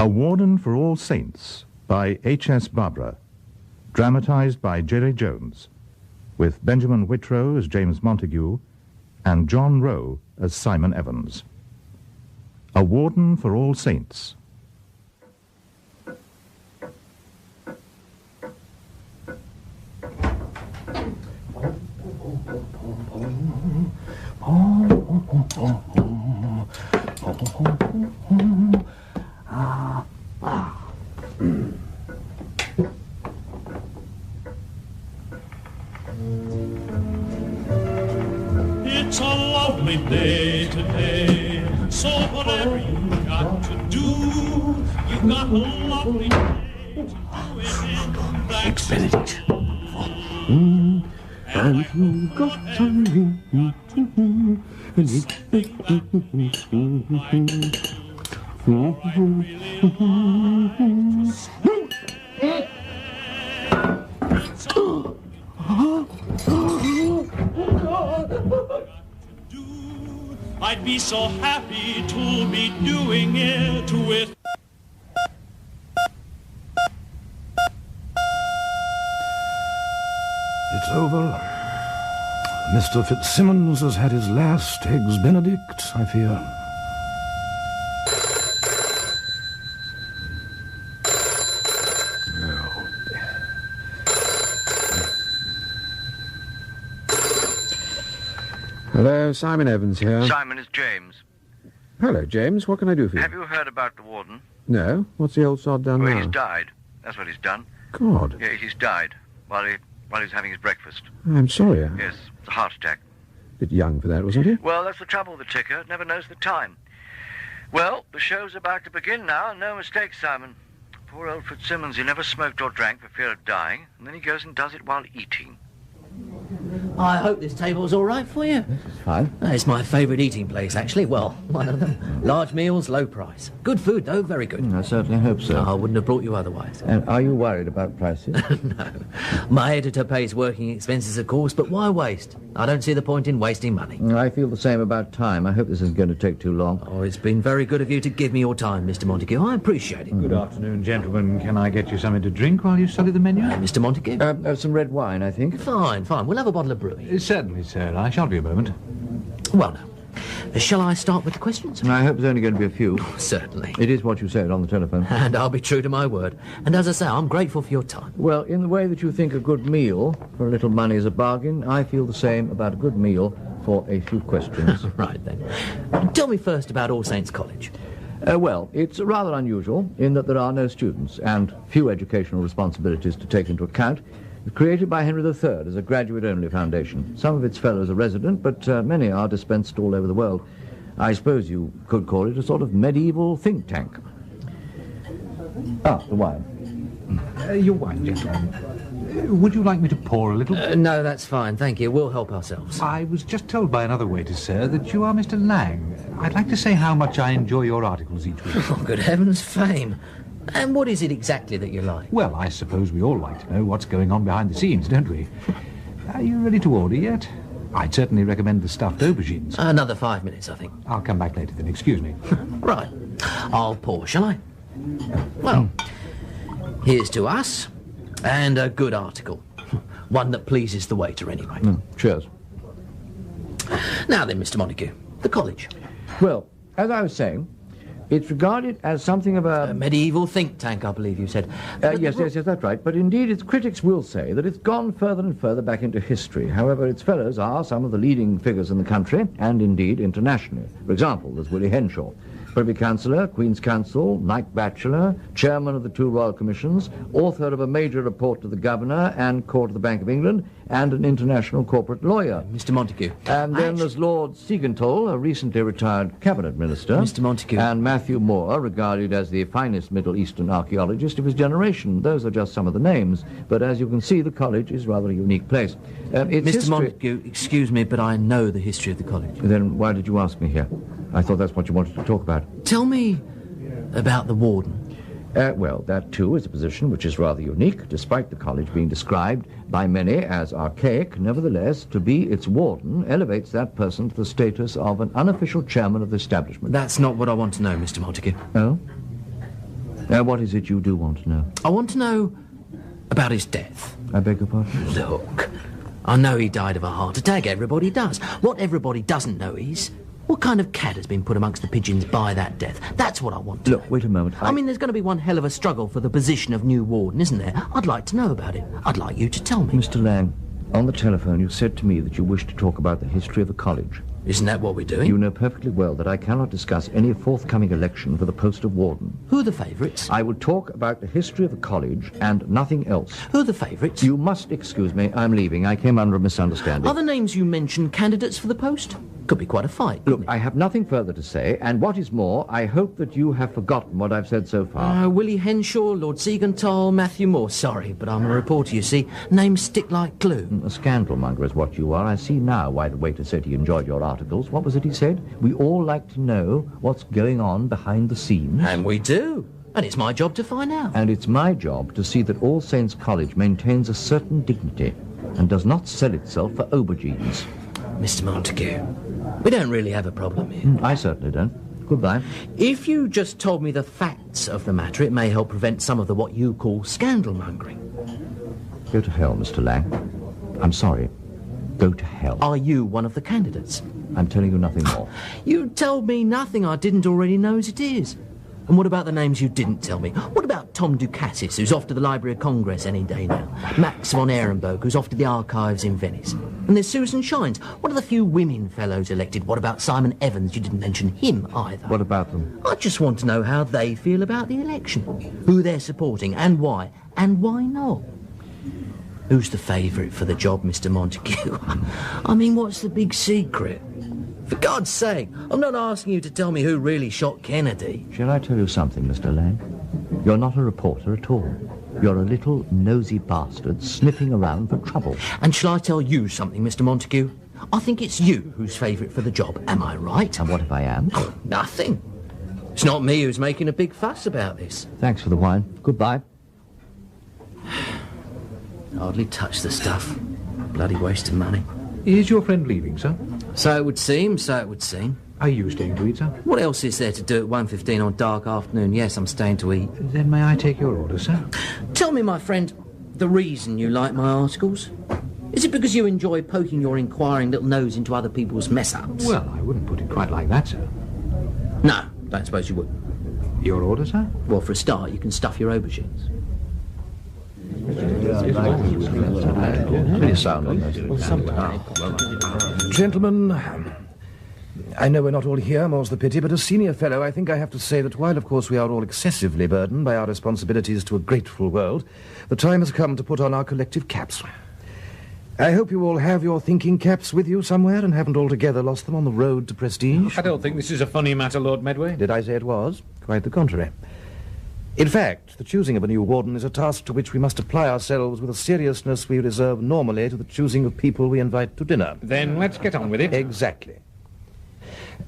A Warden for All Saints by H.S. Barbara, dramatised by Gerry Jones, with Benjamin Whitrow as James Montague and John Rowe as Simon Evans. A Warden for All Saints. It's a lovely day today, so whatever you got to do, you've got a lovely day to do it. It's Benedict. And you got something I'd be so happy to be doing it with. It's over. Mr. Fitzsimmons has had his last eggs Benedict, I fear. Hello, Simon Evans here. Simon, it's James. Hello, James. What can I do for you? Have you heard about the warden? No. What's the old sod done Well, now? he's died. That's what he's done. God. Yeah, he's died while he's having his breakfast. I'm sorry. Yes, it's a heart attack. A bit young for that, wasn't he? Well, that's the trouble with the ticker. It never knows the time. Well, the show's about to begin now, and no mistake, Simon. Poor old Fitzsimmons, he never smoked or drank for fear of dying, and then he goes and does it while eating. I hope this table's all right for you. It's fine. It's my favourite eating place, actually. Well, one of them. Large meals, low price. Good food, though, very good. I certainly hope so. I wouldn't have brought you otherwise. And are you worried about prices? No. My editor pays working expenses, of course, but why waste? I don't see the point in wasting money. I feel the same about time. I hope this isn't going to take too long. Oh, it's been very good of you to give me your time, Mr. Montague. I appreciate it. Good afternoon, gentlemen. Can I get you something to drink while you study the menu? Mr. Montague? Some red wine, I think. Fine. We'll have a bottle of brewing. Certainly, sir. I shall be a moment. Well, now, shall I start with the questions? I hope there's only going to be a few. Certainly. It is what you said on the telephone. And I'll be true to my word. And as I say, I'm grateful for your time. Well, in the way that you think a good meal for a little money is a bargain, I feel the same about a good meal for a few questions. Right, then. Tell me first about All Saints College. Well, it's rather unusual in that there are no students and few educational responsibilities to take into account. It's created by Henry III as a graduate-only foundation. Some of its fellows are resident, but many are dispensed all over the world. I suppose you could call it a sort of medieval think tank. Ah, the wine. Your wine, gentlemen. Would you like me to pour a little? No, that's fine, thank you. We'll help ourselves. I was just told by another waiter, sir, that you are Mr. Lang. I'd like to say how much I enjoy your articles each week. Oh, good heavens, fame. And what is it exactly that you like? Well, I suppose we all like to know what's going on behind the scenes, don't we? Are you ready to order yet? I'd certainly recommend the stuffed aubergines. Another 5 minutes, I think. I'll come back later then, excuse me. Right. I'll pour, shall I? Well, here's to us, and a good article. One that pleases the waiter, anyway. Cheers. Now then, Mr. Montague, the college. Well, as I was saying, it's regarded as something of A medieval think tank, I believe you said. Yes, that's right. But indeed, its critics will say that it's gone further and further back into history. However, its fellows are some of the leading figures in the country, and indeed internationally. For example, there's Willie Henshaw, Privy Councillor, Queen's Counsel, Knight Bachelor, Chairman of the 2 Royal Commissions, author of a major report to the Governor and Court of the Bank of England, and an international corporate lawyer. Mr. Montague. And then there's Lord Siegenthaler, a recently retired cabinet minister. Mr. Montague. And Matthew Moore, regarded as the finest Middle Eastern archaeologist of his generation. Those are just some of the names. But as you can see, the college is rather a unique place. Mr. Montague, excuse me, but I know the history of the college. Then why did you ask me here? I thought that's what you wanted to talk about. Tell me about the warden. Well, that too is a position which is rather unique, despite the college being described by many as archaic. Nevertheless, to be its warden elevates that person to the status of an unofficial chairman of the establishment. That's not what I want to know, Mr. Montague. Oh? What is it you do want to know? I want to know about his death. I beg your pardon? Look, I know he died of a heart attack. Everybody does. What everybody doesn't know is what kind of cat has been put amongst the pigeons by that death. That's what I want to know. Look, wait a moment. I mean, there's going to be one hell of a struggle for the position of new warden, isn't there? I'd like to know about it. I'd like you to tell me. Mr. Lang, on the telephone you said to me that you wished to talk about the history of the college. Isn't that what we're doing? You know perfectly well that I cannot discuss any forthcoming election for the post of warden. Who are the favourites? I will talk about the history of the college and nothing else. Who are the favourites? You must excuse me. I'm leaving. I came under a misunderstanding. Are the names you mentioned candidates for the post? Could be quite a fight. Look, I have nothing further to say, and what is more, I hope that you have forgotten what I've said so far. Willie Henshaw, Lord Siegenthal, Matthew Moore. Sorry, but I'm a reporter, you see. Names stick like glue. A scandalmonger is what you are. I see now why the waiter said he enjoyed your articles. What was it he said? We all like to know what's going on behind the scenes. And we do. And it's my job to find out. And it's my job to see that All Saints College maintains a certain dignity and does not sell itself for aubergines. Mr. Montague, we don't really have a problem here. I certainly don't. Goodbye. If you just told me the facts of the matter, it may help prevent some of the what you call scandalmongering. Go to hell, Mr. Lang. I'm sorry. Go to hell. Are you one of the candidates? I'm telling you nothing more. You told me nothing I didn't already know as it is. And what about the names you didn't tell me? What about Tom Ducatis, who's off to the Library of Congress any day now? Max von Ehrenberg, who's off to the archives in Venice? And there's Susan Shines. What are the few women fellows elected? What about Simon Evans? You didn't mention him either. What about them? I just want to know how they feel about the election. Who they're supporting and why not. Who's the favourite for the job, Mr. Montague? I mean, what's the big secret? For God's sake, I'm not asking you to tell me who really shot Kennedy. Shall I tell you something, Mr. Lang? You're not a reporter at all. You're a little nosy bastard sniffing around for trouble. And shall I tell you something, Mr. Montague? I think it's you who's favourite for the job. Am I right? And what if I am? Nothing. It's not me who's making a big fuss about this. Thanks for the wine. Goodbye. Hardly touch the stuff. Bloody waste of money. Is your friend leaving, sir? So it would seem, so it would seem. Are you staying to eat, sir? What else is there to do at 1:15 on dark afternoon? Yes, I'm staying to eat. Then may I take your order, sir? Tell me, my friend, the reason you like my articles? Is it because you enjoy poking your inquiring little nose into other people's mess-ups? Well, I wouldn't put it quite like that, sir. No, don't suppose you would. Your order, sir? Well, for a start, you can stuff your aubergines. Pretty sound on those. Gentlemen, I know we're not all here, more's the pity, but as senior fellow, I think I have to say that while, of course, we are all excessively burdened by our responsibilities to a grateful world, the time has come to put on our collective caps. I hope you all have your thinking caps with you somewhere and haven't altogether lost them on the road to prestige. I don't think this is a funny matter, Lord Medway. Did I say it was? Quite the contrary. In fact, the choosing of a new warden is a task to which we must apply ourselves with a seriousness we reserve normally to the choosing of people we invite to dinner. Then let's get on with it. Exactly.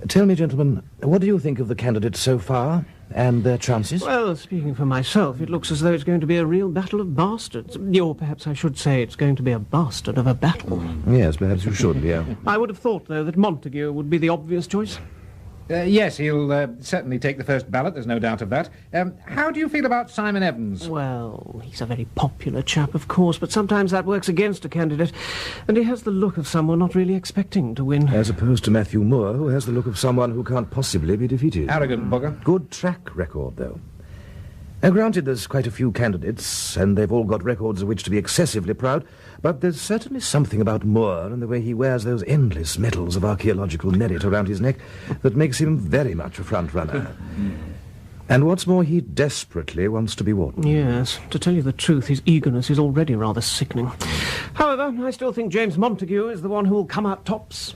Tell me, gentlemen, what do you think of the candidates so far and their chances? Well, speaking for myself, it looks as though it's going to be a real battle of bastards. Or perhaps I should say it's going to be a bastard of a battle. Yes, perhaps you should, yeah. I would have thought, though, that Montague would be the obvious choice. Yes, he'll certainly take the first ballot, there's no doubt of that. How do you feel about Simon Evans? Well, he's a very popular chap, of course, but sometimes that works against a candidate, and he has the look of someone not really expecting to win. As opposed to Matthew Moore, who has the look of someone who can't possibly be defeated. Arrogant bugger. Good track record, though. Now, granted, there's quite a few candidates, and they've all got records of which to be excessively proud, but there's certainly something about Moore and the way he wears those endless medals of archaeological merit around his neck that makes him very much a front-runner. And what's more, he desperately wants to be warden. Yes, to tell you the truth, his eagerness is already rather sickening. However, I still think James Montague is the one who will come out tops.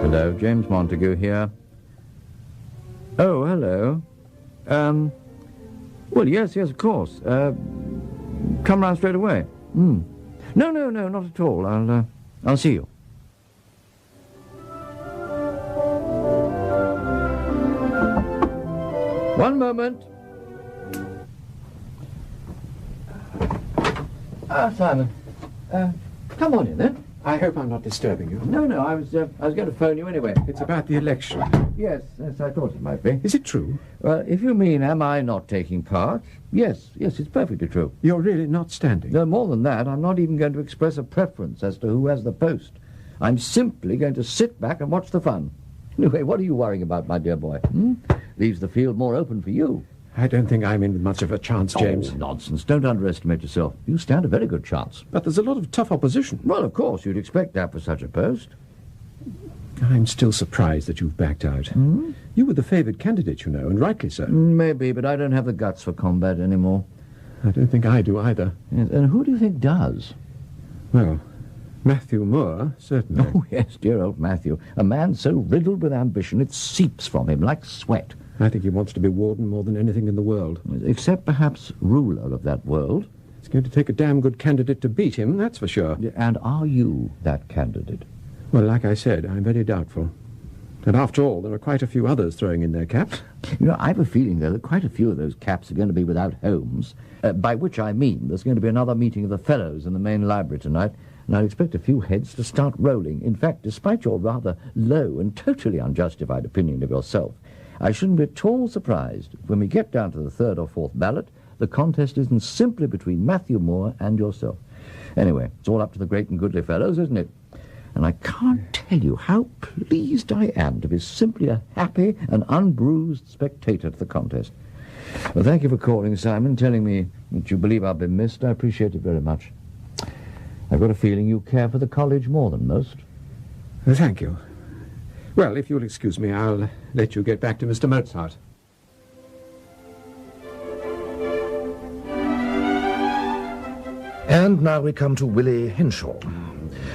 Hello, James Montague here. Oh, hello. Well, yes, of course. Come round straight away. No, not at all. I'll see you. One moment. Simon, Come on in, then. I hope I'm not disturbing you. No, I was going to phone you anyway. It's about the election. Yes, I thought it might be. Is it true? Well, if you mean am I not taking part, yes, it's perfectly true. You're really not standing? No, more than that, I'm not even going to express a preference as to who has the post. I'm simply going to sit back and watch the fun. Anyway, what are you worrying about, my dear boy? Leaves the field more open for you. I don't think I'm in much of a chance, James. Oh, nonsense. Don't underestimate yourself. You stand a very good chance. But there's a lot of tough opposition. Well, of course, you'd expect that for such a post. I'm still surprised that you've backed out. You were the favoured candidate, you know, and rightly so. Maybe, but I don't have the guts for combat anymore. I don't think I do either. Yes, and who do you think does? Well, Matthew Moore, certainly. Oh, yes, dear old Matthew. A man so riddled with ambition it seeps from him like sweat. I think he wants to be warden more than anything in the world. Except perhaps ruler of that world. It's going to take a damn good candidate to beat him, that's for sure. And are you that candidate? Well, like I said, I'm very doubtful. And after all, there are quite a few others throwing in their caps. You know, I have a feeling, though, that quite a few of those caps are going to be without homes, by which I mean there's going to be another meeting of the fellows in the main library tonight, and I expect a few heads to start rolling. In fact, despite your rather low and totally unjustified opinion of yourself, I shouldn't be at all surprised if when we get down to the third or fourth ballot, the contest isn't simply between Matthew Moore and yourself. Anyway, it's all up to the great and goodly fellows, isn't it? And I can't tell you how pleased I am to be simply a happy and unbruised spectator to the contest. Well, thank you for calling, Simon, telling me that you believe I've been missed. I appreciate it very much. I've got a feeling you care for the college more than most. Thank you. Well, if you'll excuse me, I'll let you get back to Mr. Mozart. And now we come to Willie Henshaw.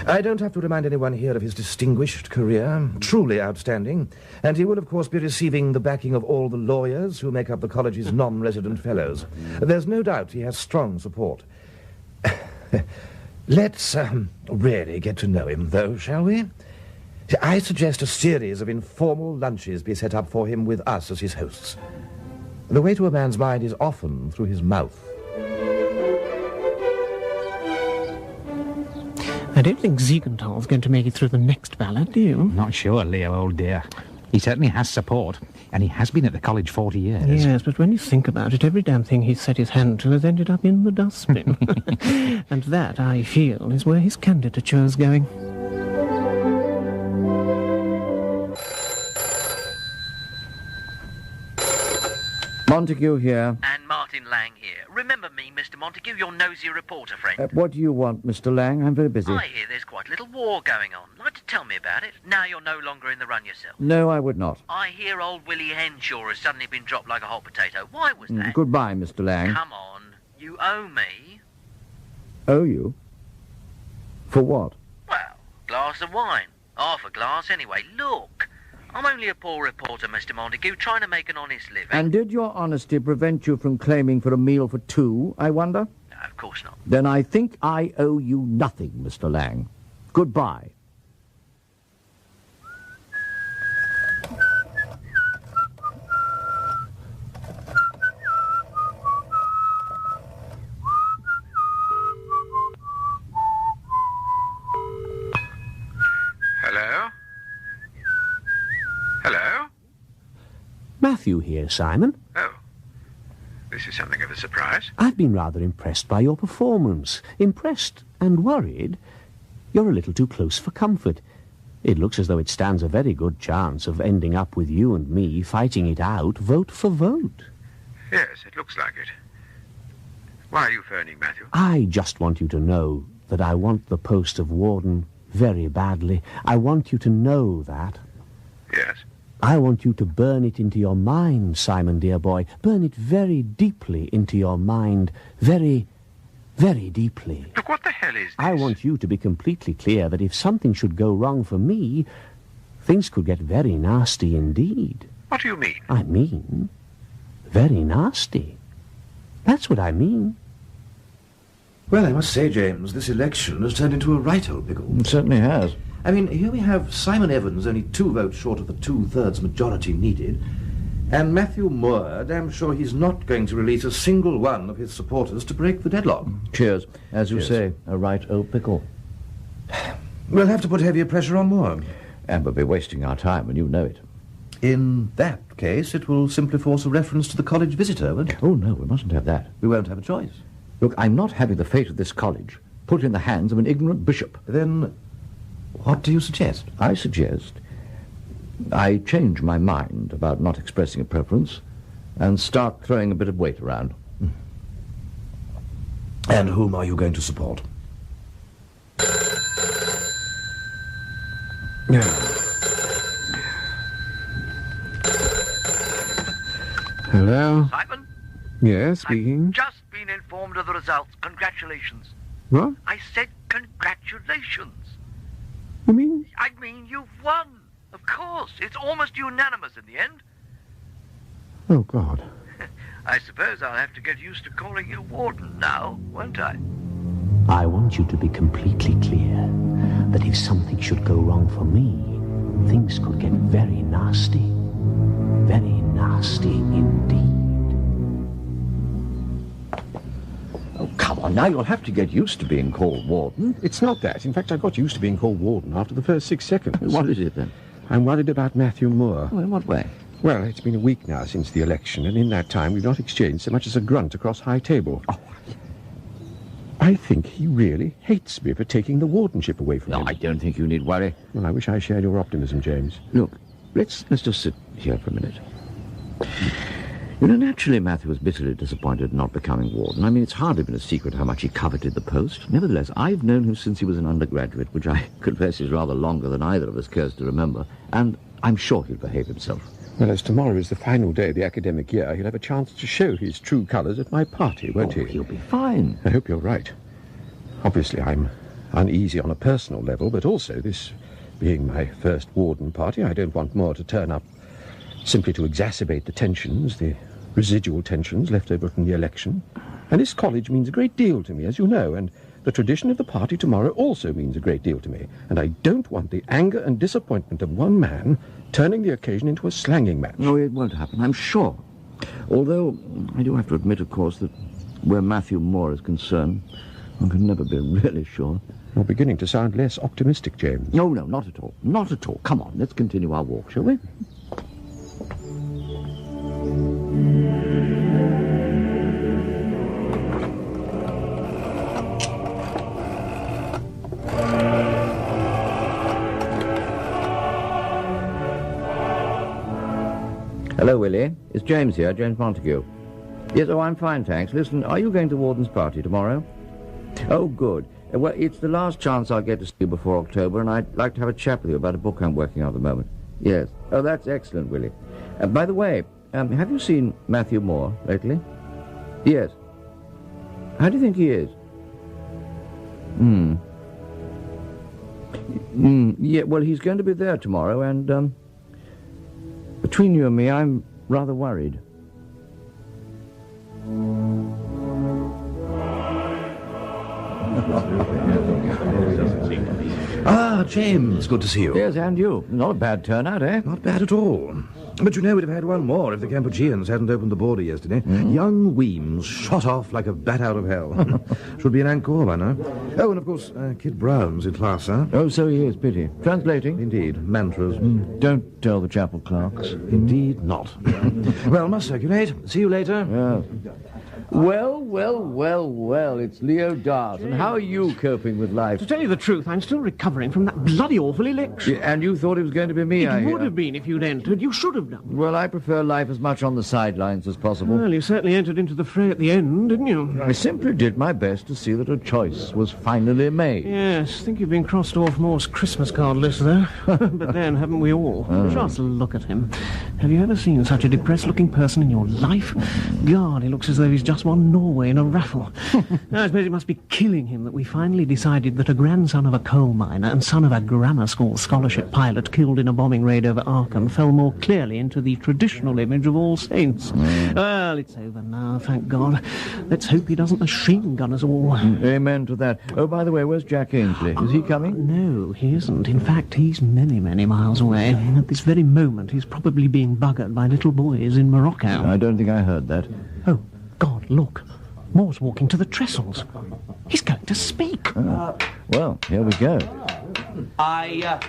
I don't have to remind anyone here of his distinguished career, truly outstanding, and he will, of course, be receiving the backing of all the lawyers who make up the college's non-resident fellows. There's no doubt he has strong support. Let's really get to know him, though, shall we? I suggest a series of informal lunches be set up for him with us as his hosts. The way to a man's mind is often through his mouth. I don't think Siegenthal's going to make it through the next ballot, do you? Not sure, Leo, old dear. He certainly has support, and he has been at the college 40 years. Yes, but when you think about it, every damn thing he's set his hand to has ended up in the dustbin. And that, I feel, is where his candidature's going. Montague here. And Martin Lang here. Remember me, Mr. Montague, your nosy reporter friend. What do you want, Mr. Lang? I'm very busy. I hear there's quite a little war going on. Like to tell me about it? Now you're no longer in the run yourself. No, I would not. I hear old Willie Henshaw has suddenly been dropped like a hot potato. Why was that? Goodbye, Mr. Lang. Come on. You owe me. Owe you? For what? Well, glass of wine. Half a glass anyway. Look. I'm only a poor reporter, Mr. Montague, trying to make an honest living. And did your honesty prevent you from claiming for a meal for two, I wonder? No, of course not. Then I think I owe you nothing, Mr. Lang. Goodbye. Hello? Hello? Matthew here, Simon. Oh. This is something of a surprise. I've been rather impressed by your performance. Impressed and worried. You're a little too close for comfort. It looks as though it stands a very good chance of ending up with you and me fighting it out vote for vote. Yes, it looks like it. Why are you phoning, Matthew? I just want you to know that I want the post of warden very badly. I want you to know that. Yes. I want you to burn it into your mind, Simon, dear boy. Burn it very deeply into your mind. Very, very deeply. Look, what the hell is this? I want you to be completely clear that if something should go wrong for me, things could get very nasty indeed. What do you mean? I mean, very nasty. That's what I mean. Well, I must say, James, this election has turned into a right old pickle. It certainly has. I mean, here we have Simon Evans only 2 votes short of the 2/3 majority needed, and Matthew Moore, damn sure he's not going to release a single one of his supporters to break the deadlock. Cheers. As you Cheers. say, a right old pickle. We'll have to put heavier pressure on Moore. And we'll be wasting our time, and you know it. In that case, it will simply force a reference to the college visitor, won't it? Oh, no, we mustn't have that. We won't have a choice. Look, I'm not having the fate of this college put in the hands of an ignorant bishop. Then what do you suggest? I suggest I change my mind about not expressing a preference and start throwing a bit of weight around. And whom are you going to support? Hello? Simon? Yes, speaking. I've just been informed of the results. Congratulations. What? I said congratulations. You mean? I mean, you've won. Of course. It's almost unanimous in the end. Oh, God. I suppose I'll have to get used to calling you Warden now, won't I? I want you to be completely clear that if something should go wrong for me, things could get very nasty. Very nasty indeed. Oh, come on, now you'll have to get used to being called Warden. It's not that. In fact, I got used to being called Warden after the first 6 seconds. What is it, then? I'm worried about Matthew Moore. Oh, in what way? Well, it's been a week now since the election, and in that time we've not exchanged so much as a grunt across high table. Oh. I think he really hates me for taking the wardenship away from him. No, I don't think you need worry. Well, I wish I shared your optimism, James. Look, let's just sit here for a minute. You know, naturally, Matthew was bitterly disappointed in not becoming warden. I mean, it's hardly been a secret how much he coveted the post. Nevertheless, I've known him since he was an undergraduate, which I confess is rather longer than either of us cares to remember, and I'm sure he'll behave himself. Well, as tomorrow is the final day of the academic year, he'll have a chance to show his true colours at my party, won't he? He'll be fine. I hope you're right. Obviously, I'm uneasy on a personal level, but also, this being my first warden party, I don't want Moore to turn up simply to exacerbate the tensions, the residual tensions left over from the election. And this college means a great deal to me, as you know, and the tradition of the party tomorrow also means a great deal to me. And I don't want the anger and disappointment of one man turning the occasion into a slanging match. No, it won't happen, I'm sure. Although, I do have to admit, of course, that where Matthew Moore is concerned, one can never be really sure. You're beginning to sound less optimistic, James. No, not at all. Not at all. Come on, let's continue our walk, shall we? Hello, Willie. It's James here, James Montague. Yes, oh, I'm fine, thanks. Listen, are you going to Warden's party tomorrow? Oh, good. Well, it's the last chance I'll get to see you before October, and I'd like to have a chat with you about a book I'm working on at the moment. Yes. Oh, that's excellent, Willie. By the way, have you seen Matthew Moore lately? Yes. How do you think he is? Yeah, well, he's going to be there tomorrow, and, between you and me, I'm rather worried. Ah, James, good to see you. Yes, and you. Not a bad turnout, eh? Not bad at all. But you know, we'd have had one more if the Campuchians hadn't opened the border yesterday. Young Weems shot off like a bat out of hell. Should be in Angkor by now. Oh, and of course, Kid Brown's in class, huh? Oh, so he is, pity. Translating? Indeed, mantras. Don't tell the chapel clerks. Indeed not. Well, must circulate. See you later. Yeah. Well, it's Leo Dart. And how are you coping with life? To tell you the truth, I'm still recovering from that bloody awful election. Yeah, and you thought it was going to be me, It would have been if you'd entered. You should have done. Well, I prefer life as much on the sidelines as possible. Well, you certainly entered into the fray at the end, didn't you? I simply did my best to see that a choice was finally made. Yes, think you've been crossed off Moore's Christmas card list, though. But then, haven't we all? Just look at him. Have you ever seen such a depressed-looking person in your life? God, he looks as though he's just won Norway in a raffle. I suppose it must be killing him that we finally decided that a grandson of a coal miner and son of a grammar school scholarship pilot killed in a bombing raid over Aachen fell more clearly into the traditional image of All Saints. Well, it's over now, thank God. Let's hope he doesn't machine gun us all. Amen to that. Oh, by the way, where's Jack Ainsley? Is he coming? No, he isn't. In fact, he's many, many miles away. At this very moment, he's probably being buggered by little boys in Morocco. I don't think I heard that. Oh, God, look. Moore's walking to the trestles. He's going to speak. Well, here we go. I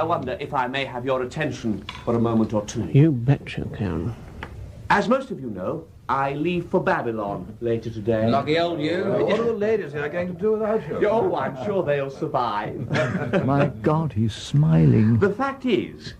wonder if I may have your attention for a moment or two. You bet you can. As most of you know, I leave for Babylon later today. Lucky old you. What are the ladies here going to do without you? Oh, I'm sure they'll survive. My God, he's smiling. The fact is,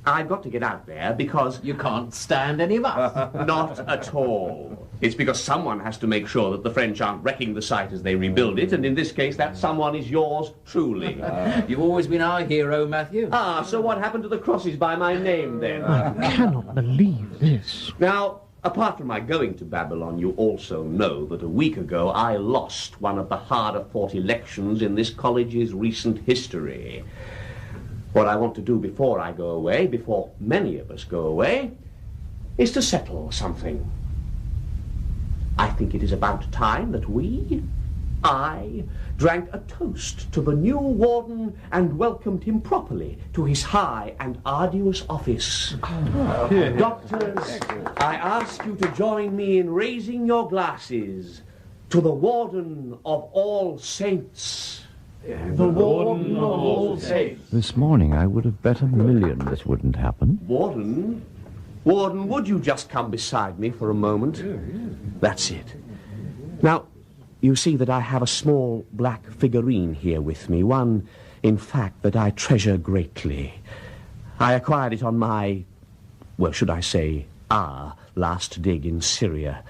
I've got to get out there because... You can't stand any of us. Not at all. It's because someone has to make sure that the French aren't wrecking the site as they rebuild it, and in this case, that someone is yours truly. You've always been our hero, Matthew. Ah, so what happened to the crosses by my name, then? I cannot believe this. Now, apart from my going to Babylon, you also know that a week ago I lost one of the harder-fought elections in this college's recent history. What I want to do before I go away, before many of us go away, is to settle something. I think it is about time that I drank a toast to the new warden and welcomed him properly to his high and arduous office. Doctors, I ask you to join me in raising your glasses to the warden of all saints. The warden of all saints. This morning I would have bet $1 million this wouldn't happen. Warden? Warden, would you just come beside me for a moment? That's it. Now, you see that I have a small black figurine here with me, one, in fact, that I treasure greatly. I acquired it on my, well, should I say, our last dig in Syria.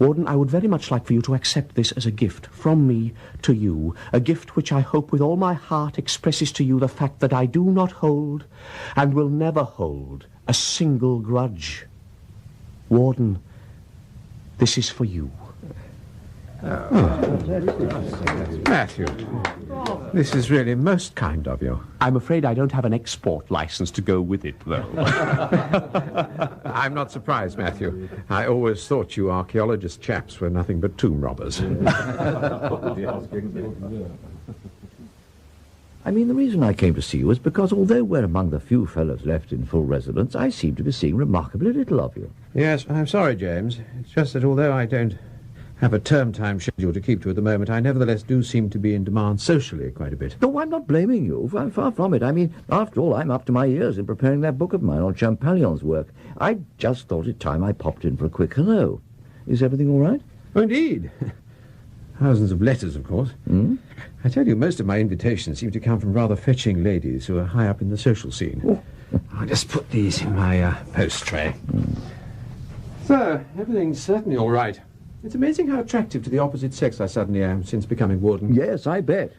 Warden, I would very much like for you to accept this as a gift from me to you, a gift which I hope with all my heart expresses to you the fact that I do not hold and will never hold a single grudge. Warden, this is for you. Matthew, this is really most kind of you. I'm afraid I don't have an export license to go with it, though. I'm not surprised, Matthew. I always thought you archaeologist chaps were nothing but tomb robbers. I mean, the reason I came to see you is because although we're among the few fellows left in full residence, I seem to be seeing remarkably little of you. Yes, I'm sorry, James. It's just that although I don't have a term-time schedule to keep to at the moment, I nevertheless do seem to be in demand socially quite a bit. No, I'm not blaming you. Far from it. I mean, after all, I'm up to my ears in preparing that book of mine on Champollion's work. I just thought it time I popped in for a quick hello. Is everything all right? Oh, indeed. Thousands of letters, of course. I tell you, most of my invitations seem to come from rather fetching ladies who are high up in the social scene. I'll just put these in my post tray. So, everything's certainly all right. It's amazing how attractive to the opposite sex I suddenly am since becoming warden. Yes, I bet.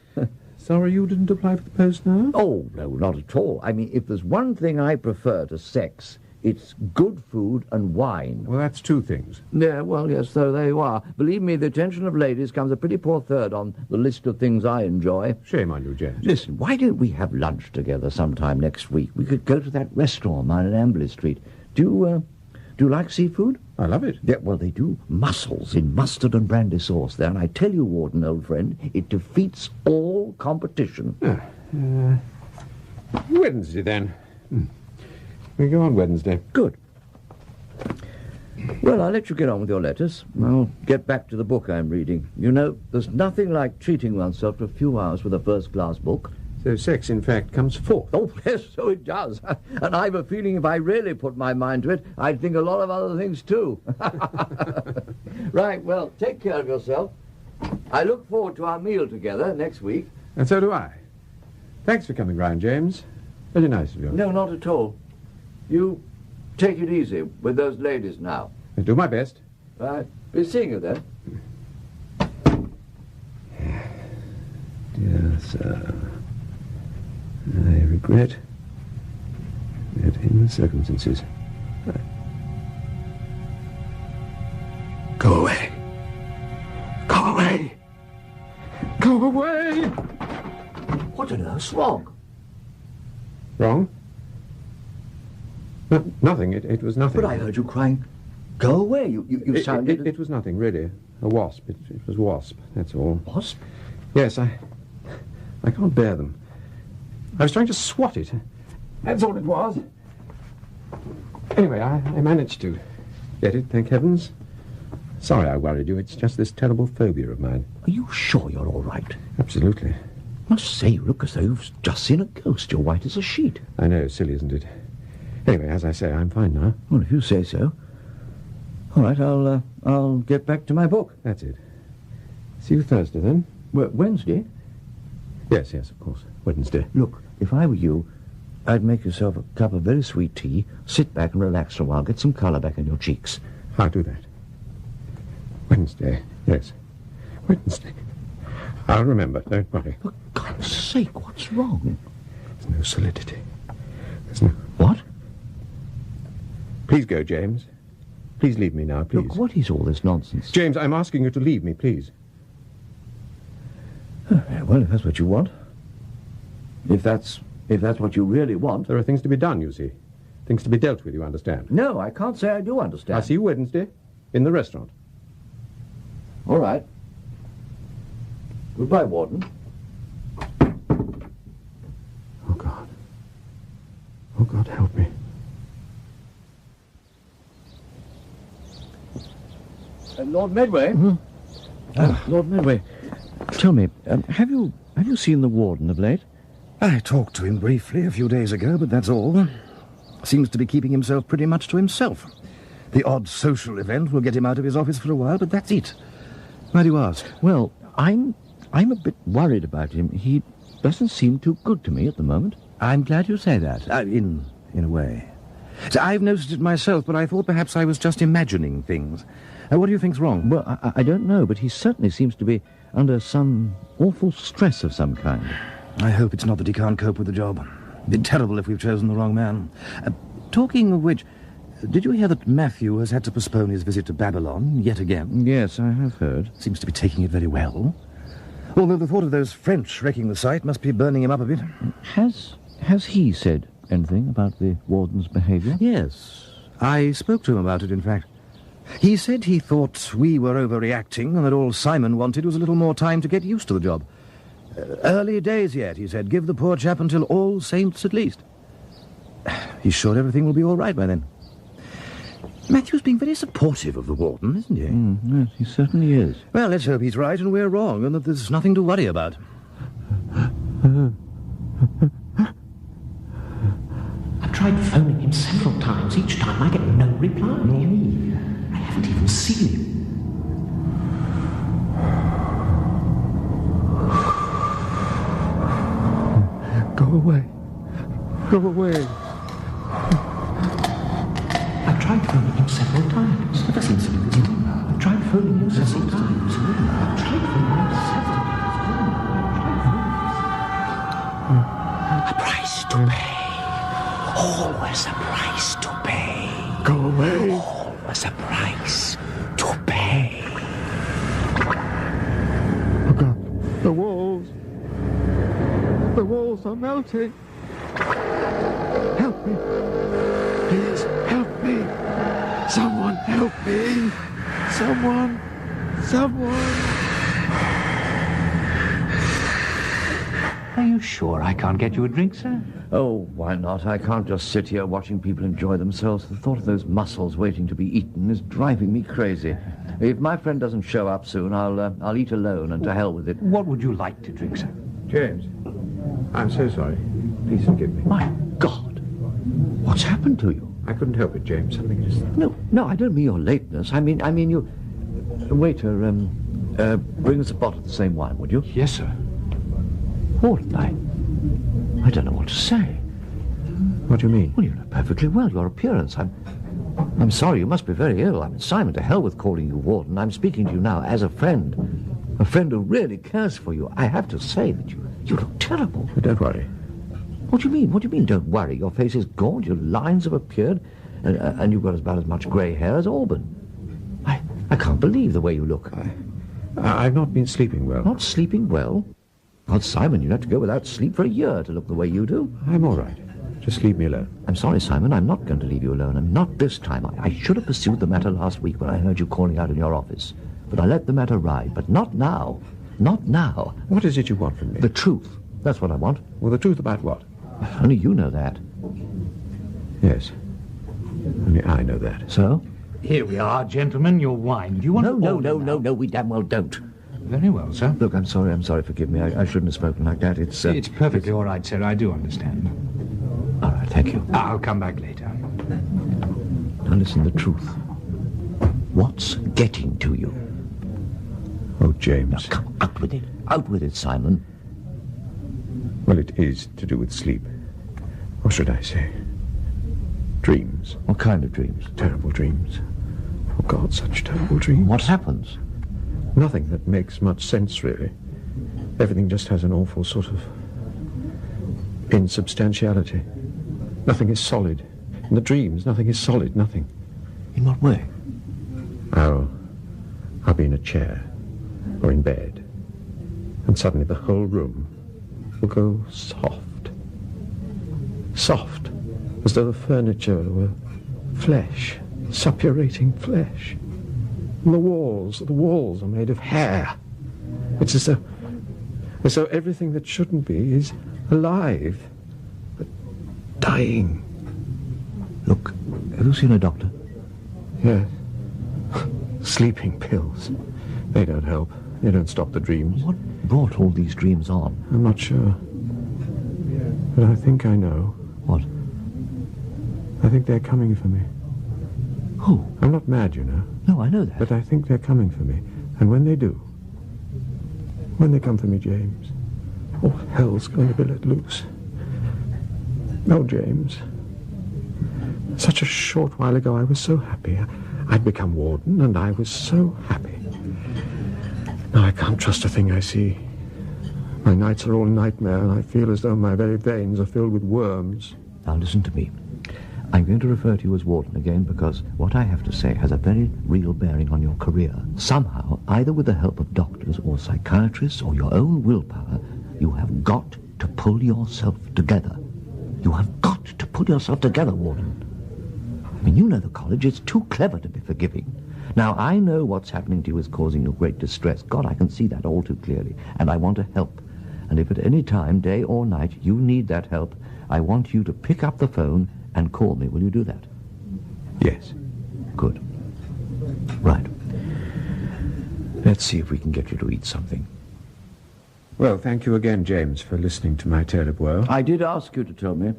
Sorry you didn't apply for the post now? Oh, no, not at all. I mean, if there's one thing I prefer to sex, it's good food and wine. Well, that's two things. Yeah, well, yes, so there you are. Believe me, the attention of ladies comes a pretty poor third on the list of things I enjoy. Shame on you, James. Listen, why don't we have lunch together sometime next week? We could go to that restaurant of mine in Amberley Street. Do you like seafood? I love it. Yeah, well, they do mussels in mustard and brandy sauce there, and I tell you, Warden, old friend, it defeats all competition. Wednesday, then. We go on Wednesday. Good. Well, I'll let you get on with your letters. I'll get back to the book I'm reading. You know, there's nothing like treating oneself for a few hours with a first-class book. So sex, in fact, comes fourth. Oh, yes, so it does. And I've a feeling if I really put my mind to it, I'd think a lot of other things, too. Right, well, take care of yourself. I look forward to our meal together next week. And so do I. Thanks for coming round, James. Very nice of you. No, not at all. You take it easy with those ladies now. I'll do my best. Right. Be seeing you then. Dear sir, I regret that in the circumstances... Go away. Go away. Go away. What on earth's wrong? Wrong? No, nothing. It was nothing. But I heard you crying, go away. You sounded... It was nothing, really. A wasp. It was wasp, that's all. Wasp? Yes, I can't bear them. I was trying to swat it. That's all it was. Anyway, I managed to get it, thank heavens. Sorry I worried you. It's just this terrible phobia of mine. Are you sure you're all right? Absolutely. Must say, you look as though you've just seen a ghost. You're white as a sheet. I know, silly, isn't it? Anyway, as I say, I'm fine now. Well, if you say so. All right, I'll get back to my book. That's it. See you Thursday, then? Wednesday? Yes, of course. Wednesday. Look, if I were you, I'd make yourself a cup of very sweet tea, sit back and relax for a while, get some colour back in your cheeks. I'll do that. Wednesday, yes. Wednesday. I'll remember, don't worry. For God's sake, what's wrong? There's no solidity. There's no... What? Please go, James. Please leave me now, please. Look, what is all this nonsense? James, I'm asking you to leave me, please. Well, if that's what you want. If that's what you really want. There are things to be done, you see. Things to be dealt with, you understand? No, I can't say I do understand. I'll see you Wednesday in the restaurant. All right. Goodbye, Warden. Oh, God. Oh, God, help me. Lord Medway? Mm-hmm. Lord Medway, tell me, have you seen the Warden of late? I talked to him briefly a few days ago, but that's all. Seems to be keeping himself pretty much to himself. The odd social event will get him out of his office for a while, but that's it. Why do you ask? Well, I'm a bit worried about him. He doesn't seem too good to me at the moment. I'm glad you say that, in a way. So I've noticed it myself, but I thought perhaps I was just imagining things. What do you think's wrong? Well, I don't know, but he certainly seems to be under some awful stress of some kind. I hope it's not that he can't cope with the job. It'd be terrible if we've chosen the wrong man. Talking of which, did you hear that Matthew has had to postpone his visit to Babylon yet again? Yes, I have heard. Seems to be taking it very well. Although the thought of those French wrecking the site must be burning him up a bit. Has he said anything about the Warden's behaviour? Yes. I spoke to him about it, in fact. He said he thought we were overreacting and that all Simon wanted was a little more time to get used to the job. Early days yet, he said. Give the poor chap until All Saints at least. He's sure everything will be all right by then. Matthew's being very supportive of the Warden, isn't he? Yes, he certainly is. Well, let's hope he's right and we're wrong and that there's nothing to worry about. I've tried phoning him several times. Each time I get no reply. Nor me. I haven't even seen him. Go away. Go away. I've tried phoning him several times. Never seems to be with you. I've tried phoning him several times. I've tried phoning him several times. A price to pay. Always a price to pay. Go away. Always a price to pay. Look up. The walls. The walls are melting. Help me. Please, help me. Someone help me. Someone. Are you sure I can't get you a drink, sir? Oh, why not? I can't just sit here watching people enjoy themselves. The thought of those mussels waiting to be eaten is driving me crazy. If my friend doesn't show up soon, I'll eat alone, and to hell with it. What would you like to drink, sir? James, I'm so sorry. Please forgive me. My God! What's happened to you? I couldn't help it, James. Something just... No, I don't mean your lateness. I mean you... Waiter, bring us a bottle of the same wine, would you? Yes, sir. Warden, I don't know what to say. What do you mean? Well, you know perfectly well your appearance. I'm sorry, you must be very ill. I mean, Simon, to hell with calling you Warden. I'm speaking to you now as a friend who really cares for you. I have to say that you look terrible. Don't worry. What do you mean? What do you mean, don't worry? Your face is gaunt, your lines have appeared, and you've got about as much grey hair as Auburn. I can't believe the way you look. I've not been sleeping well. Not sleeping well? God, Simon, you'd have to go without sleep for a year to look the way you do. I'm all right. Just leave me alone. I'm sorry, Simon, I'm not going to leave you alone. I'm not this time. I should have pursued the matter last week when I heard you calling out in your office. But I let the matter ride. But not now. Not now. What is it you want from me? The truth. That's what I want. Well, the truth about what? Only you know that. Yes. Only I know that. So? Here we are, gentlemen, your wine. Do you want No, we damn well don't. Very well, sir. Look, I'm sorry, forgive me. I shouldn't have spoken like that. It's perfectly all right, sir. I do understand. All right, thank you. I'll come back later. Now listen, the truth. What's getting to you? Oh, James. Now, come, out with it. Out with it, Simon. Well, it is to do with sleep. Or should I say, dreams. What kind of dreams? Terrible dreams. Oh, God, such terrible dreams. What happens? Nothing that makes much sense, really. Everything just has an awful sort of insubstantiality. Nothing is solid. In the dreams, nothing is solid, nothing. In what way? I'll be in a chair or in bed, and suddenly the whole room will go soft. Soft, as though the furniture were flesh, suppurating flesh. And the walls are made of hair. It's as though everything that shouldn't be is alive, but dying. Look, have you seen a doctor? Yes. Sleeping pills. They don't help. They don't stop the dreams. What brought all these dreams on? I'm not sure. But I think I know. What? I think they're coming for me. Who? I'm not mad, you know. No, I know that. But I think they're coming for me. And when they do, when they come for me, James, all hell's going to be let loose. Oh, James. Such a short while ago I was so happy. I'd become warden, and I was so happy. Now I can't trust a thing I see. My nights are all nightmare, and I feel as though my very veins are filled with worms. Now listen to me. I'm going to refer to you as warden again because what I have to say has a very real bearing on your career. Somehow, either with the help of doctors or psychiatrists or your own willpower, you have got to pull yourself together. You have got to pull yourself together, warden. I mean, you know the college. It's too clever to be forgiving. Now, I know what's happening to you is causing you great distress. God, I can see that all too clearly. And I want to help. And if at any time, day or night, you need that help, I want you to pick up the phone and call me. Will you do that? Yes. Good. Right. Let's see if we can get you to eat something. Well, thank you again, James, for listening to my tale of woe. I did ask you to tell me.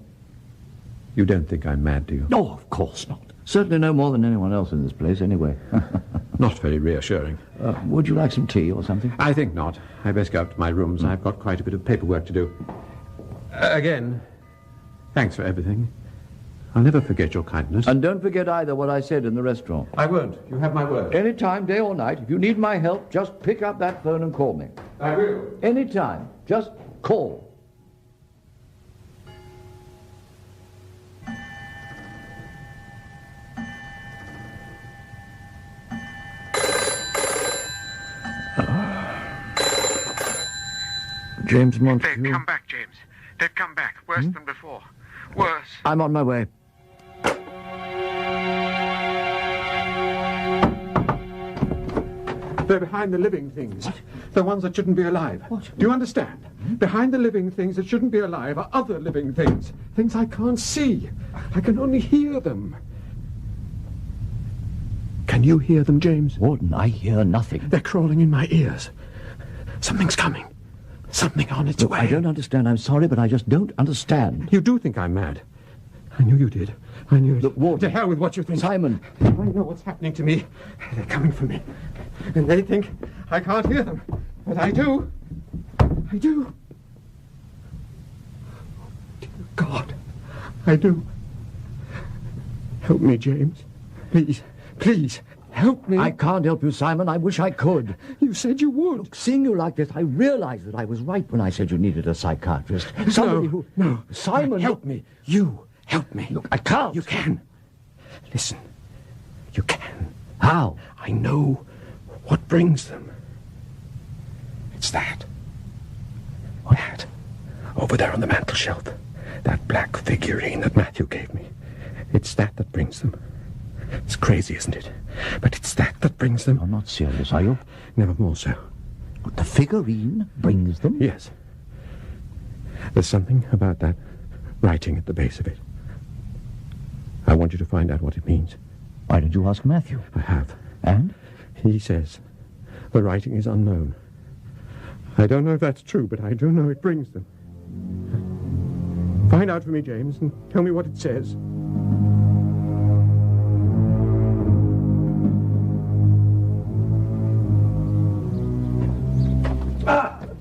You don't think I'm mad, do you? No, of course not. Certainly no more than anyone else in this place, anyway. Not very reassuring. Would you like some tea or something? I think not. I best go up to my rooms. I've got quite a bit of paperwork to do. Again, thanks for everything. I'll never forget your kindness. And don't forget either what I said in the restaurant. I won't. You have my word. Any time, day or night, if you need my help, just pick up that phone and call me. I will. Any time. Just call. James Montague. They've come back, James. They've come back. Worse than before. Worse. I'm on my way. They're behind the living things. What? The ones that shouldn't be alive. What? Do you understand? Behind the living things that shouldn't be alive are other living things. Things I can't see. I can only hear them. Can you hear them, James? Warden, I hear nothing. They're crawling in my ears. Something's coming. Something on its Look, way. I don't understand. I'm sorry, but I just don't understand. You do think I'm mad. I knew you did. I knew it. Look, Warden. To hell with what you think. Simon. I know what's happening to me. They're coming for me. And they think I can't hear them. But I do. I do. Dear God, I do. Help me, James. Please, please, help me. I can't help you, Simon. I wish I could. You said you would. Look, seeing you like this, I realized that I was right when I said you needed a psychiatrist. Somebody who... No. Simon, help me. You help me. Look, I can't. You can. Listen. You can. How? I know what brings them. It's that. That. Over there on the mantel shelf. That black figurine that Matthew gave me. It's that that brings them. It's crazy, isn't it? But it's that that brings them. You're not serious, are you? Never more so. The figurine brings them? Yes. There's something about that writing at the base of it. I want you to find out what it means. Why did you ask Matthew? I have. And? He says the writing is unknown. I don't know if that's true, but I do know it brings them. Find out for me, James, and tell me what it says.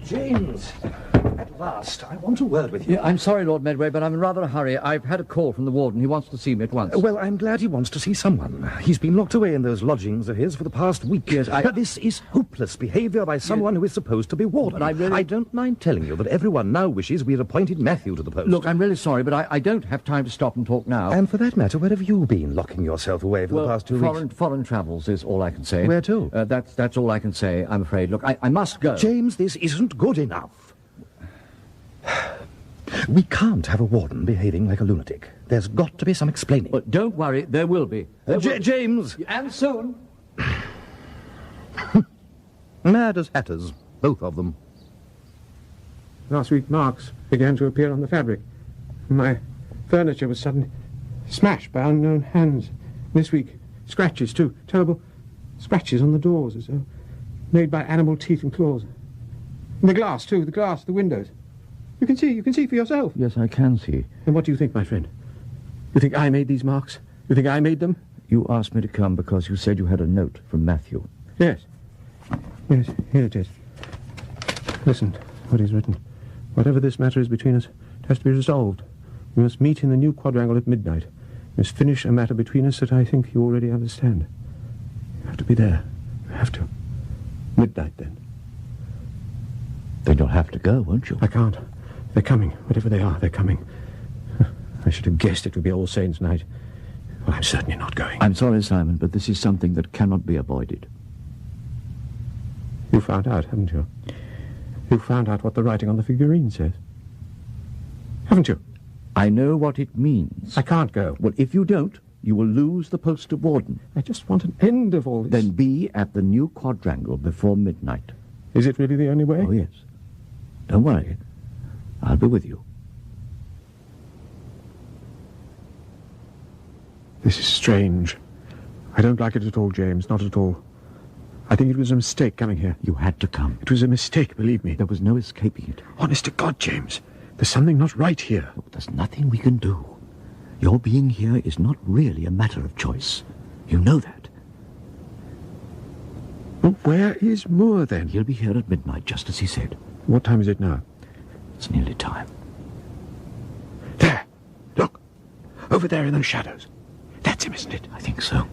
James! At last, I want a word with you. Yeah, I'm sorry, Lord Medway, but I'm in rather a hurry. I've had a call from the warden. He wants to see me at once. Well, I'm glad he wants to see someone. He's been locked away in those lodgings of his for the past week. Yes, This is hopeless behaviour by someone who is supposed to be warden. But I don't mind telling you that everyone now wishes we had appointed Matthew to the post. Look, I'm really sorry, but I don't have time to stop and talk now. And for that matter, where have you been locking yourself away for the past 2 weeks? Foreign travels is all I can say. Where to? That's all I can say, I'm afraid. Look, I must go. James, this isn't good enough. We can't have a warden behaving like a lunatic. There's got to be some explaining. But don't worry, there will be. James! And soon. Mad as hatters, both of them. Last week, marks began to appear on the fabric. My furniture was suddenly smashed by unknown hands. This week, scratches, too. Terrible scratches on the doors, as though made by animal teeth and claws. And the glass, too, the windows. You can see for yourself. Yes, I can see. And what do you think, my friend? You think I made these marks? You think I made them? You asked me to come because you said you had a note from Matthew. Yes. Yes, here it is. Listen, what he's written. Whatever this matter is between us, it has to be resolved. We must meet in the new quadrangle at midnight. We must finish a matter between us that I think you already understand. You have to be there. You have to. Midnight, then. Then you'll have to go, won't you? I can't. They're coming. Whatever they are, they're coming. I should have guessed it would be All Saints' Night. Well, I'm certainly not going. I'm sorry, Simon, but this is something that cannot be avoided. You found out, haven't you? You found out what the writing on the figurine says. Haven't you? I know what it means. I can't go. Well, if you don't, you will lose the post of warden. I just want an end of all this. Then be at the new quadrangle before midnight. Is it really the only way? Oh, yes. Don't worry. I'll be with you. This is strange. I don't like it at all, James. Not at all. I think it was a mistake coming here. You had to come. It was a mistake, believe me. There was no escaping it. Honest to God, James. There's something not right here. Look, there's nothing we can do. Your being here is not really a matter of choice. You know that. Well, where is Moore, then? He'll be here at midnight, just as he said. What time is it now? It's nearly time. There! Look! Over there in those shadows. That's him, isn't it? I think so.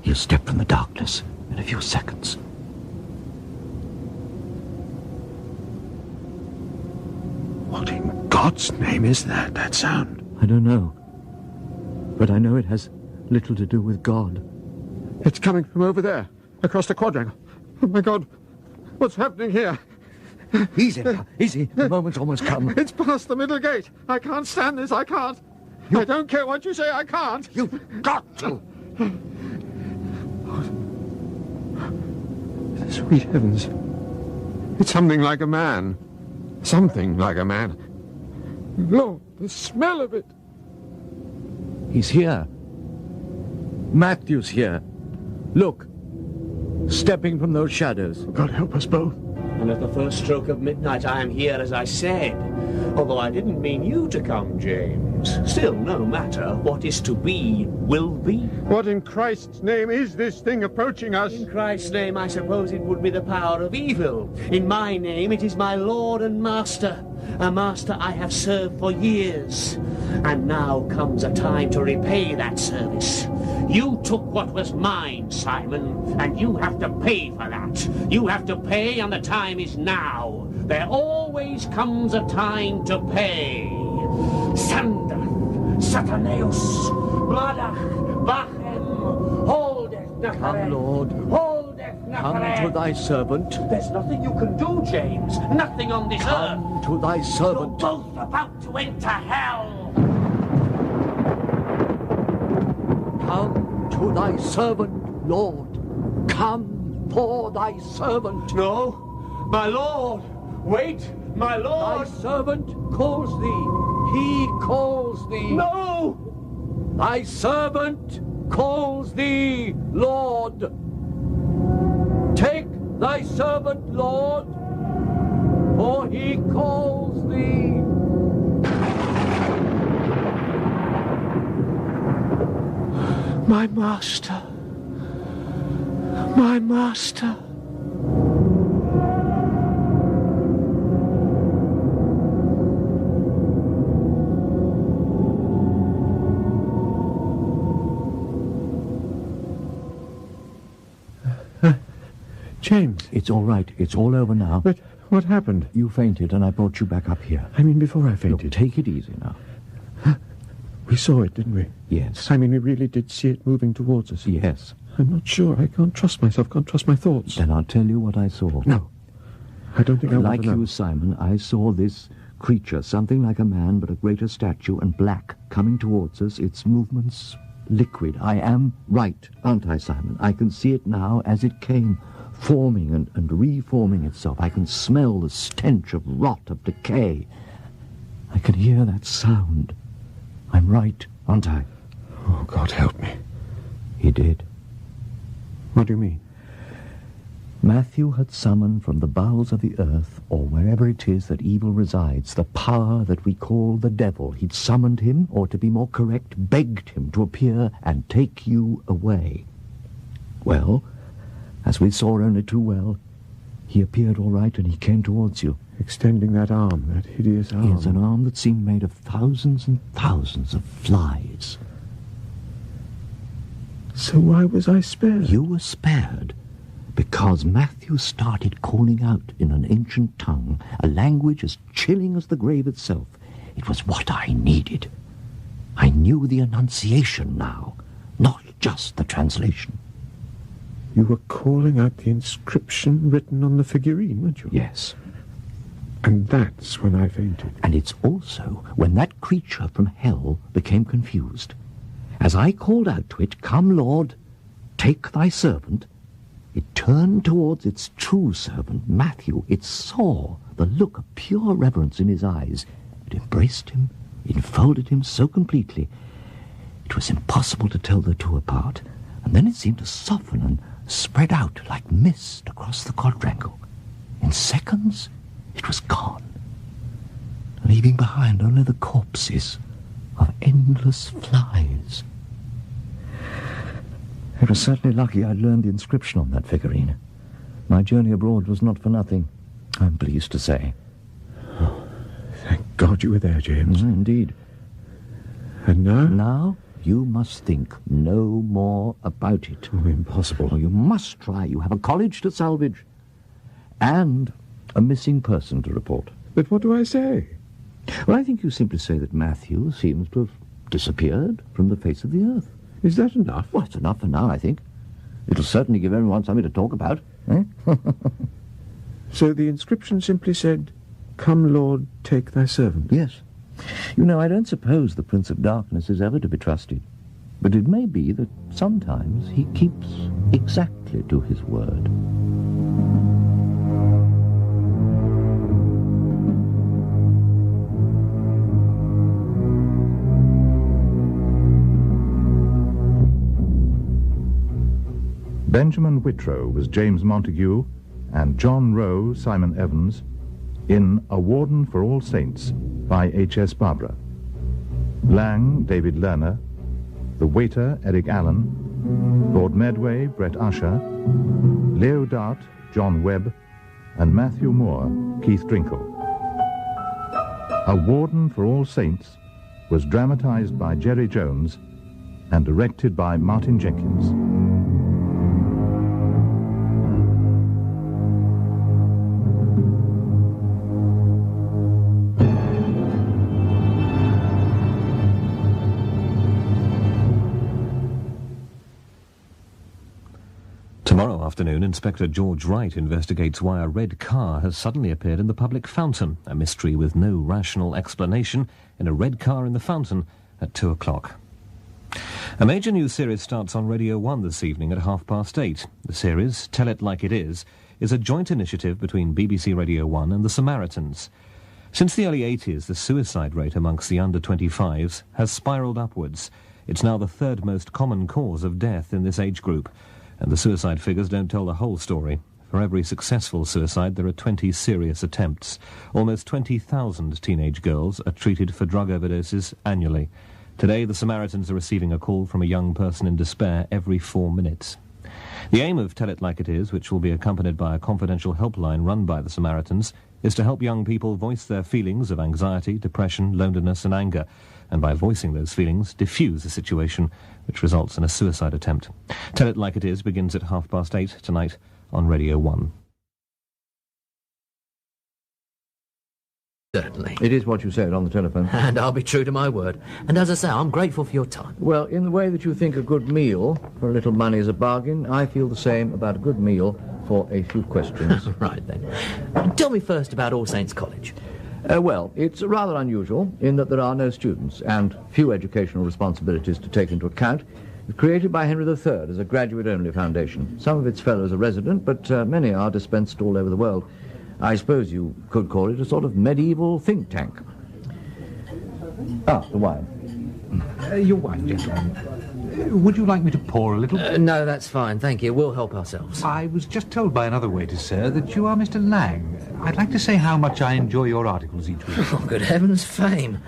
He'll step from the darkness in a few seconds. What in God's name is that sound? I don't know. But I know it has little to do with God. It's coming from over there, across the quadrangle. Oh, my God. What's happening here? Easy now, easy. The moment's almost come. It's past the middle gate. I can't stand this. I can't. I don't care what you say. I can't. You've got to. Sweet heavens. It's something like a man. Something like a man. Lord, the smell of it. He's here. Matthew's here. Look. Stepping from those shadows. God help us both. And at the first stroke of midnight I am here, as I said. Although I didn't mean you to come, James. Still, no matter. What is to be, will be. What in Christ's name is this thing approaching us? In Christ's name, I suppose it would be the power of evil. In my name, it is my Lord and Master. A master I have served for years. And now comes a time to repay that service. You took what was mine, Simon, and you have to pay for that. You have to pay, and the time is now. There always comes a time to pay. Sander, Sataneus, Bladach, Bachem, Holdeth, Come, Lord. Holdeth, Come to thy servant. There's nothing you can do, James. Nothing on this earth. Come to thy servant. You're both about to enter hell. Come to thy servant, Lord. Come for thy servant. No, my Lord. Wait, my Lord. Thy servant calls thee. He calls thee. No! Thy servant calls thee, Lord. Take thy servant, Lord. for he calls thee. My master. My master. James. It's all right. It's all over now. But what happened? You fainted and I brought you back up here. I mean, before I fainted. Look, take it easy now. We saw it, didn't we? Yes. I mean, we really did see it moving towards us. Yes. I'm not sure. I can't trust myself, can't trust my thoughts. Then I'll tell you what I saw. No. I don't think I want Like to know. you, Simon, I saw this creature, something like a man but a greater stature and black, coming towards us, its movements liquid. I am right, aren't I, Simon? I can see it now as it came, forming and reforming itself. I can smell the stench of rot, of decay. I can hear that sound. I'm right, aren't I? Oh, God help me. He did. What do you mean? Matthew had summoned from the bowels of the earth, or wherever it is that evil resides, the power that we call the devil. He'd summoned him, or to be more correct, begged him to appear and take you away. Well, as we saw only too well, he appeared all right and he came towards you. Extending that arm, that hideous arm. Yes, an arm that seemed made of thousands and thousands of flies. So why was I spared? You were spared because Matthew started calling out in an ancient tongue, a language as chilling as the grave itself. It was what I needed. I knew the enunciation now, not just the translation. You were calling out the inscription written on the figurine, weren't you? Yes. And that's when I fainted. And it's also when that creature from hell became confused. As I called out to it, "Come, Lord, take thy servant," it turned towards its true servant, Matthew. It saw the look of pure reverence in his eyes. It embraced him, enfolded him so completely. It was impossible to tell the two apart. And then it seemed to soften and spread out like mist across the quadrangle. In seconds, it was gone, leaving behind only the corpses of endless flies. It was certainly lucky I'd learned the inscription on that figurine. My journey abroad was not for nothing, I'm pleased to say. Oh, thank God you were there, James. Indeed. And now? Now you must think no more about it. Oh, impossible. Oh, you must try. You have a college to salvage and a missing person to report. But what do I say? Well, I think you simply say that Matthew seems to have disappeared from the face of the earth. Is that enough? Well, it's enough for now, I think. It'll certainly give everyone something to talk about. Eh? So the inscription simply said, "Come, Lord, take thy servant." Yes. You know, I don't suppose the Prince of Darkness is ever to be trusted. But it may be that sometimes he keeps exactly to his word. Benjamin Whitrow was James Montague, and John Rowe, Simon Evans, in A Warden for All Saints by H.S. Barbara. Lang, David Lerner, the waiter, Eric Allen, Lord Medway, Brett Usher, Leo Dart, John Webb, and Matthew Moore, Keith Drinkle. A Warden for All Saints was dramatized by Gerry Jones and directed by Martin Jenkins. Tomorrow afternoon, Inspector George Wright investigates why a red car has suddenly appeared in the public fountain, a mystery with no rational explanation in a red car in the fountain at 2 o'clock. A major news series starts on Radio 1 this evening at 8:30. The series, Tell It Like It Is a joint initiative between BBC Radio 1 and the Samaritans. Since the early 80s, the suicide rate amongst the under-25s has spiralled upwards. It's now the third most common cause of death in this age group. And the suicide figures don't tell the whole story. For every successful suicide, there are 20 serious attempts. Almost 20,000 teenage girls are treated for drug overdoses annually. Today, the Samaritans are receiving a call from a young person in despair every 4 minutes. The aim of Tell It Like It Is, which will be accompanied by a confidential helpline run by the Samaritans, is to help young people voice their feelings of anxiety, depression, loneliness and anger, and by voicing those feelings, diffuse a situation which results in a suicide attempt. Tell It Like It Is begins at 8:30 tonight on Radio 1. Certainly. It is what you said on the telephone. And I'll be true to my word. And as I say, I'm grateful for your time. Well, in the way that you think a good meal for a little money is a bargain, I feel the same about a good meal for a few questions. Right then. Tell me first about All Saints College. Well, it's rather unusual in that there are no students and few educational responsibilities to take into account. It's created by Henry III as a graduate-only foundation. Some of its fellows are resident, but many are dispensed all over the world. I suppose you could call it a sort of medieval think tank. Ah, the wine. Your wine, gentlemen. Would you like me to pour a little? No, that's fine, thank you. We'll help ourselves. I was just told by another waiter, sir, that you are Mr. Lang. I'd like to say how much I enjoy your articles each week. Oh, good heavens, fame.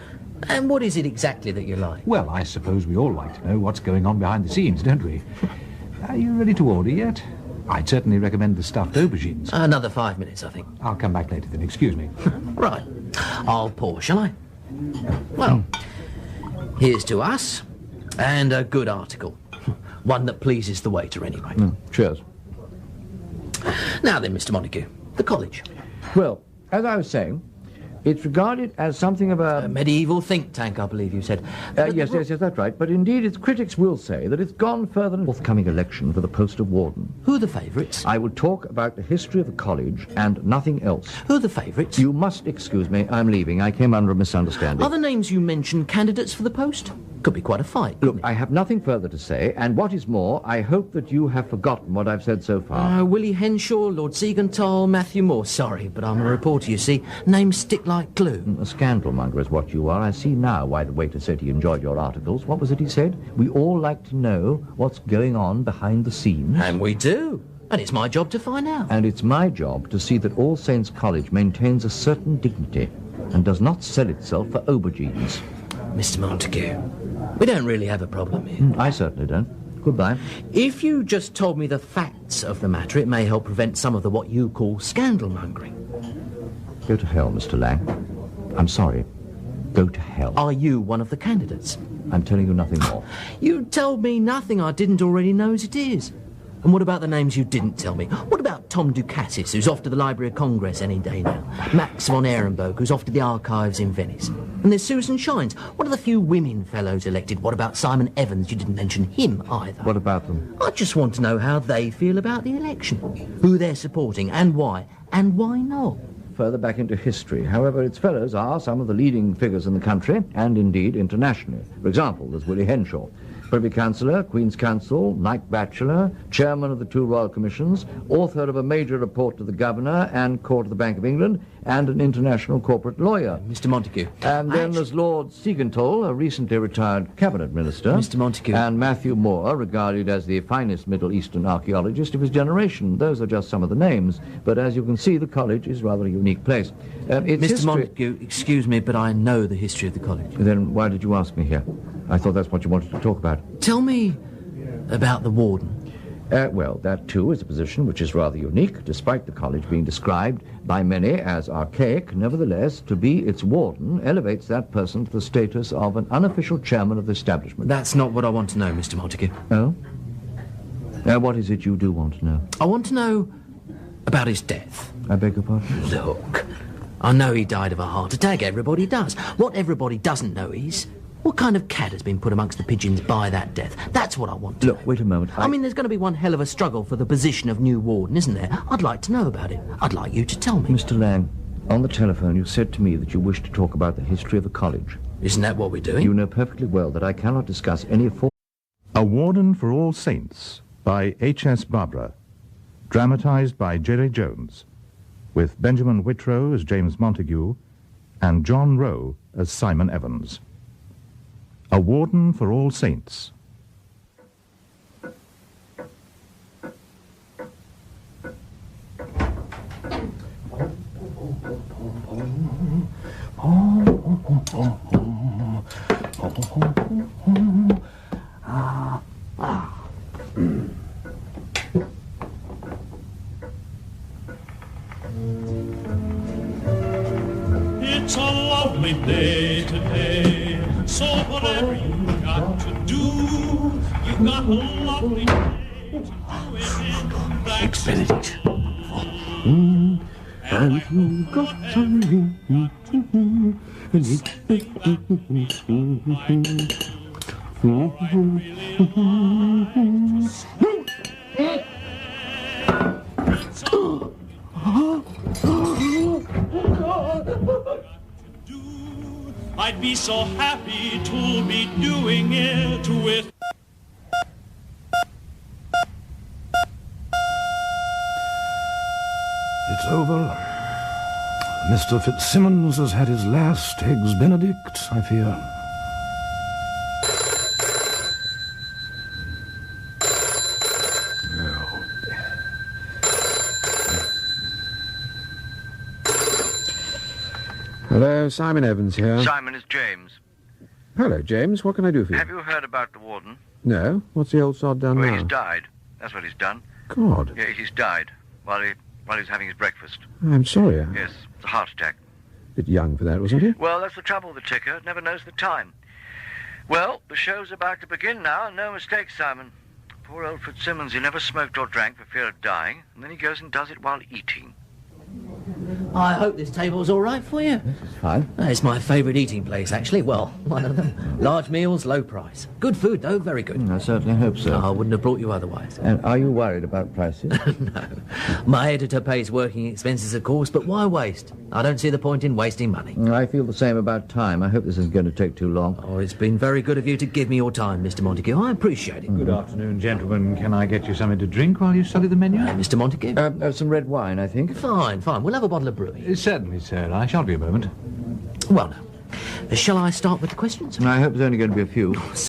And what is it exactly that you like? Well, I suppose we all like to know what's going on behind the scenes, don't we? Are you ready to order yet? I'd certainly recommend the stuffed aubergines. Another 5 minutes, I think. I'll come back later then, excuse me. Right. I'll pour, shall I? Well, here's to us, and a good article. One that pleases the waiter, anyway. Cheers. Now then, Mr. Montague, the college. Well, as I was saying, it's regarded as something of a medieval think tank, I believe you said. Yes, that's right. But indeed, its critics will say that it's gone further than the forthcoming election for the post of warden. Who are the favourites? I will talk about the history of the college and nothing else. Who are the favourites? You must excuse me. I'm leaving. I came under a misunderstanding. Are the names you mentioned candidates for the post? Could be quite a fight. Look, I have nothing further to say, and what is more, I hope that you have forgotten what I've said so far. Willie Henshaw, Lord Siegenthal, Matthew Moore. Sorry, but I'm a reporter, you see. Names stick like glue. A scandalmonger is what you are. I see now why the waiter said he enjoyed your articles. What was it he said? We all like to know what's going on behind the scenes. And we do. And it's my job to find out. And it's my job to see that All Saints College maintains a certain dignity and does not sell itself for aubergines. Mr. Montague, we don't really have a problem here. I certainly don't. Goodbye. If you just told me the facts of the matter, it may help prevent some of the what you call scandalmongering. Go to hell, Mr. Lang. I'm sorry. Go to hell. Are you one of the candidates? I'm telling you nothing more. You told me nothing I didn't already know as it is. And what about the names you didn't tell me? What about Tom Ducatis, who's off to the Library of Congress any day now? Max von Ehrenberg, who's off to the archives in Venice? And there's Susan Shines. What are the few women fellows elected? What about Simon Evans? You didn't mention him either. What about them? I just want to know how they feel about the election. Who they're supporting and why not. Further back into history. However, its fellows are some of the leading figures in the country and indeed internationally. For example, there's Willie Henshaw, Privy Councillor, Queen's Counsel, Knight Bachelor, Chairman of the 2 Royal Commissions, author of a major report to the Governor and Court of the Bank of England, and an international corporate lawyer. Mr. Montague. And then there's Lord Siegenthal, a recently retired cabinet minister. Mr. Montague. And Matthew Moore, regarded as the finest Middle Eastern archaeologist of his generation. Those are just some of the names. But as you can see, the college is rather a unique place. Mr. Montague, excuse me, but I know the history of the college. Then why did you ask me here? I thought that's what you wanted to talk about. Tell me about the warden. Well, that too is a position which is rather unique, despite the college being described by many as archaic. Nevertheless, to be its warden elevates that person to the status of an unofficial chairman of the establishment. That's not what I want to know, Mr. Montague. Oh? What is it you do want to know? I want to know about his death. I beg your pardon? Look, I know he died of a heart attack. Everybody does. What everybody doesn't know is what kind of cat has been put amongst the pigeons by that death? That's what I want to know. Look, wait a moment. I mean, there's going to be one hell of a struggle for the position of new warden, isn't there? I'd like to know about it. I'd like you to tell me. Mr. Lang, on the telephone you said to me that you wished to talk about the history of the college. Isn't that what we're doing? You know perfectly well that I cannot discuss any of... A Warden for All Saints by H.S. Barbara, dramatised by Gerry Jones, with Benjamin Whitrow as James Montague and John Rowe as Simon Evans. A Warden for All Saints. It's a lovely day today, so whatever you've got to do, you've got a lovely day to do it. Thanks, Benedict. And you've got something. I'd be so happy to be doing it with. It's over. Mr. Fitzsimmons has had his last eggs Benedict, I fear. Hello, Simon Evans here. Simon, is James. Hello, James. What can I do for you? Have you heard about the warden? No. What's the old sod done Well, now? he's died. That's what he's done. God. Yeah, he's died while he was having his breakfast. I'm sorry. Yes, it's a heart attack. Bit young for that, wasn't he? Well, that's the trouble with the ticker. It never knows the time. Well, the show's about to begin now. No mistake, Simon. Poor old Fitzsimmons, he never smoked or drank for fear of dying, and then he goes and does it while eating. I hope this table's all right for you. It's fine. It's my favourite eating place, actually. Well, one of them. Large meals, low price. Good food, though, very good. I certainly hope so. I wouldn't have brought you otherwise. And are you worried about prices? No. My editor pays working expenses, of course, but why waste? I don't see the point in wasting money. I feel the same about time. I hope this isn't going to take too long. Oh, it's been very good of you to give me your time, Mr. Montague. I appreciate it. Good afternoon, gentlemen. Can I get you something to drink while you study the menu? Mr. Montague? Some red wine, I think. Fine. We'll have a bottle of brewing. Certainly, sir. I shan't be a moment. Well, now, shall I start with the questions? I hope there's only going to be a few.